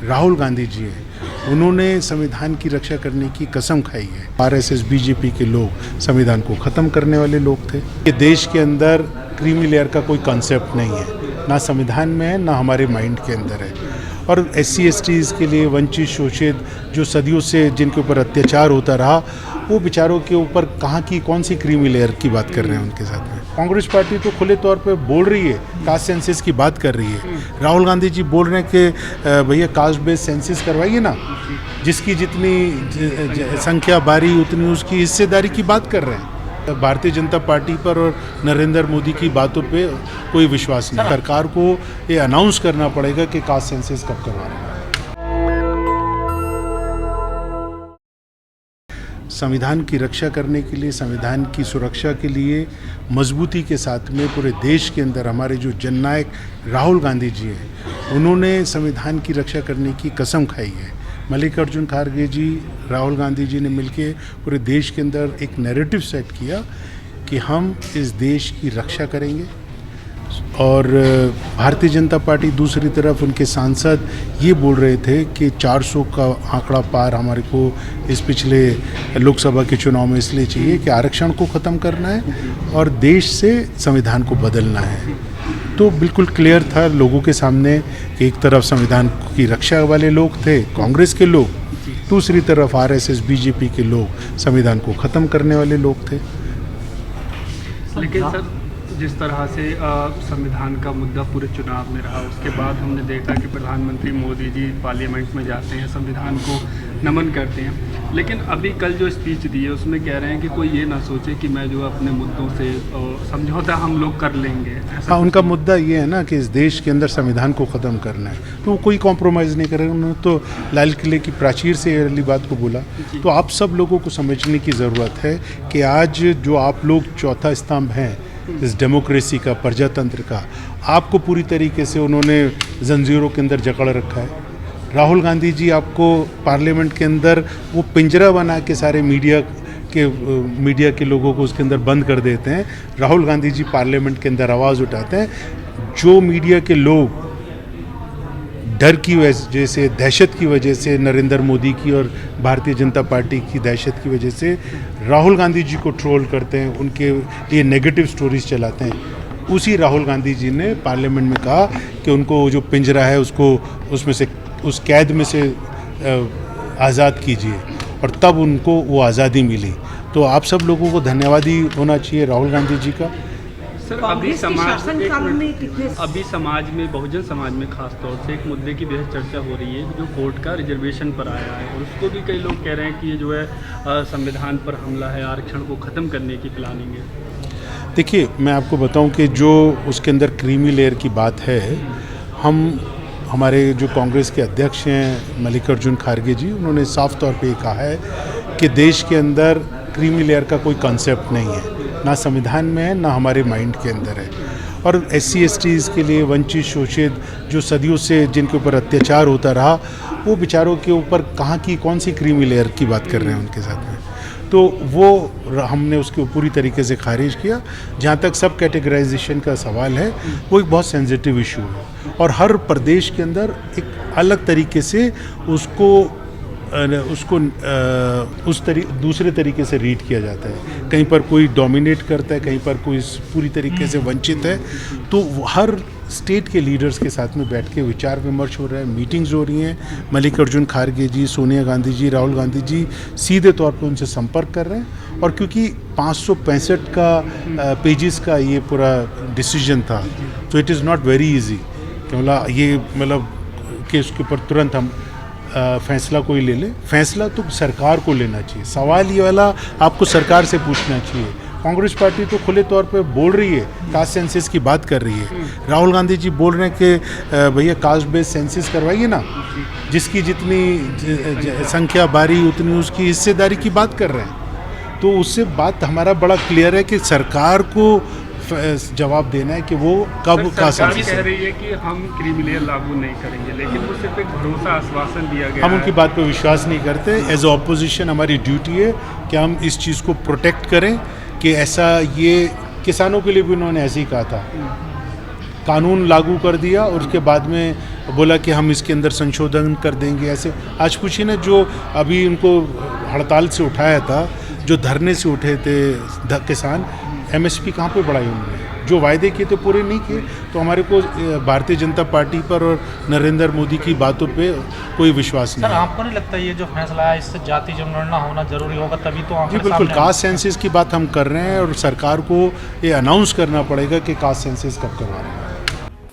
राहुल गांधी जी हैं, उन्होंने संविधान की रक्षा करने की कसम खाई है। आरएसएस बीजेपी के लोग संविधान को ख़त्म करने वाले लोग थे। ये देश के अंदर क्रीमी लेयर का कोई कॉन्सेप्ट नहीं है, ना संविधान में है ना हमारे माइंड के अंदर है। और SC STs के लिए वंचित शोषित जो सदियों से जिनके ऊपर अत्याचार होता रहा, वो बेचारों के ऊपर कहाँ की कौन सी क्रीमी लेयर की बात कर रहे हैं उनके साथ में। कांग्रेस पार्टी तो खुले तौर पे बोल रही है, कास्ट सेंसस की बात कर रही है। राहुल गांधी जी बोल रहे हैं कि भैया कास्ट बेस्ड सेंसस करवाइए ना, जिसकी जितनी संख्या बारी उतनी उसकी हिस्सेदारी की बात कर रहे हैं। भारतीय जनता पार्टी पर और नरेंद्र मोदी की बातों पे कोई विश्वास नहीं। सरकार को ये अनाउंस करना पड़ेगा कि कास्ट सेंसस कब करवाना है। संविधान की रक्षा करने के लिए, संविधान की सुरक्षा के लिए मजबूती के साथ में पूरे देश के अंदर हमारे जो जननायक राहुल गांधी जी हैं, उन्होंने संविधान की रक्षा करने की कसम खाई है। मल्लिकार्जुन खड़गे जी, राहुल गांधी जी ने मिलके पूरे देश के अंदर एक नैरेटिव सेट किया कि हम इस देश की रक्षा करेंगे। और भारतीय जनता पार्टी दूसरी तरफ उनके सांसद ये बोल रहे थे कि 400 का आंकड़ा पार हमारे को इस पिछले लोकसभा के चुनाव में इसलिए चाहिए कि आरक्षण को ख़त्म करना है और देश से संविधान को बदलना है। तो बिल्कुल क्लियर था लोगों के सामने कि एक तरफ संविधान की रक्षा वाले लोग थे कांग्रेस के लोग, दूसरी तरफ आरएसएस बीजेपी के लोग संविधान को ख़त्म करने वाले लोग थे। लेकिन सर, जिस तरह से संविधान का मुद्दा पूरे चुनाव में रहा, उसके बाद हमने देखा कि प्रधानमंत्री मोदी जी पार्लियामेंट में जाते हैं, संविधान को नमन करते हैं, लेकिन अभी कल जो स्पीच दी है उसमें कह रहे हैं कि कोई ये ना सोचे कि मैं जो अपने मुद्दों से समझौता हम लोग कर लेंगे। हाँ, उनका मुद्दा ये है ना कि इस देश के अंदर संविधान को ख़त्म करना है, तो वो कोई कॉम्प्रोमाइज़ नहीं करेगा। उन्होंने तो लाल किले की प्राचीर से ये बात को बोला। तो आप सब लोगों को समझने की ज़रूरत है कि आज जो आप लोग चौथा स्तंभ हैं इस डेमोक्रेसी का, प्रजातंत्र का, आपको पूरी तरीके से उन्होंने जंजीरों के अंदर जकड़ रखा है। राहुल गांधी जी आपको पार्लियामेंट के अंदर वो पिंजरा बना के सारे मीडिया के लोगों को उसके अंदर बंद कर देते हैं। राहुल गांधी जी पार्लियामेंट के अंदर आवाज़ उठाते हैं। जो मीडिया के लोग डर की वजह से, दहशत की वजह से, नरेंद्र मोदी की और भारतीय जनता पार्टी की दहशत की वजह से राहुल गांधी जी को ट्रोल करते हैं, उनके लिए नेगेटिव स्टोरीज चलाते हैं, उसी राहुल गांधी जी ने पार्लियामेंट में कहा कि उनको जो पिंजरा है उसको उसमें से, उस कैद में से आज़ाद कीजिए, और तब उनको वो आज़ादी मिली। तो आप सब लोगों को धन्यवाद ही होना चाहिए राहुल गांधी जी का। सर, अभी समाज में, बहुजन समाज में खास तौर से एक मुद्दे की बेहद चर्चा हो रही है जो कोर्ट का रिजर्वेशन पर आया है, और उसको भी कई लोग कह रहे हैं कि ये जो है संविधान पर हमला है, आरक्षण को ख़त्म करने की प्लानिंग है। देखिए, मैं आपको बताऊं कि जो उसके अंदर क्रीमी लेयर की बात है, हमारे जो कांग्रेस के अध्यक्ष हैं मल्लिकार्जुन खड़गे जी, उन्होंने साफ तौर पे कहा है कि देश के अंदर क्रीमी लेयर का कोई कॉन्सेप्ट नहीं है, ना संविधान में है ना हमारे माइंड के अंदर है। और SC STs के लिए वंचित शोषित जो सदियों से जिनके ऊपर अत्याचार होता रहा, वो बेचारों के ऊपर कहाँ की कौन सी क्रीमी लेयर की बात कर रहे हैं उनके साथ में। तो वो हमने उसको पूरी तरीके से खारिज किया। जहाँ तक सब कैटेगराइजेशन का सवाल है, वो एक बहुत सेंसिटिव इशू है, और हर प्रदेश के अंदर एक अलग तरीके से उसको दूसरे तरीके से रीड किया जाता है। कहीं पर कोई डोमिनेट करता है, कहीं पर कोई पूरी तरीके से वंचित है। तो हर स्टेट के लीडर्स के साथ में बैठ के विचार विमर्श हो रहा है, मीटिंग्स हो रही हैं। मल्लिकार्जुन खड़गे जी, सोनिया गांधी जी, राहुल गांधी जी सीधे तौर पे उनसे संपर्क कर रहे हैं। और क्योंकि 565 का पेजेस का ये पूरा डिसीजन था, तो it is not very easy कि उसके ऊपर तुरंत हम फैसला कोई ले ले। फैसला तो सरकार को लेना चाहिए। सवाल ये वाला आपको सरकार से पूछना चाहिए। कांग्रेस पार्टी तो खुले तौर पे बोल रही है, कास्ट सेंसस की बात कर रही है। राहुल गांधी जी बोल रहे हैं कि भैया कास्ट बेस्ड सेंसस करवाइए ना, जिसकी जितनी संख्या बारी उतनी उसकी हिस्सेदारी की बात कर रहे हैं। तो उससे बात हमारा बड़ा क्लियर है कि सरकार को जवाब देना है कि वो कब का सरकार कह रही है कि हम क्रीमी लेयर लागू नहीं करेंगे, लेकिन वो सिर्फ एक भरोसा आश्वासन दिया गया। हम उनकी बात पे विश्वास नहीं करते। एज ऑपोजिशन हमारी ड्यूटी है कि हम इस चीज़ को प्रोटेक्ट करें कि ऐसा, ये किसानों के लिए भी उन्होंने ऐसे ही कहा था कानून लागू कर दिया और उसके बाद में बोला कि हम इसके अंदर संशोधन कर देंगे। ऐसे आज पूछिए ना, जो अभी उनको हड़ताल से उठाया था, जो धरने से उठे थे किसान, एमएसपी कहाँ पे बढ़ाई उन्होंने? जो वायदे किए थे पूरे नहीं किए। तो हमारे को भारतीय जनता पार्टी पर और नरेंद्र मोदी की बातों पे कोई विश्वास नहीं सर, है। आपको नहीं लगता ये जो फैसला है इससे जाति जनगणना होना जरूरी होगा, तभी तो जी आंकड़े बिल्कुल, सामने आएंगे? कास्ट सेंसस की बात हम कर रहे हैं और सरकार को ये अनाउंस करना पड़ेगा कि कास्ट सेंसस कब करवा रहे हैं।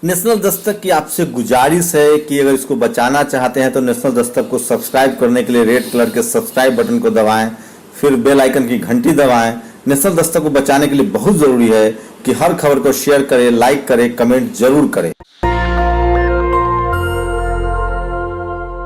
नेशनल दस्तक की आपसे गुजारिश है कि अगर इसको बचाना चाहते हैं तो नेशनल दस्तक को सब्सक्राइब करने के लिए रेड कलर के सब्सक्राइब बटन को दबाएं, फिर बेल आइकन की घंटी दबाएं। नेशनल दस्तक को बचाने के लिए बहुत जरूरी है कि हर खबर को शेयर करें, लाइक करें, कमेंट जरूर करें।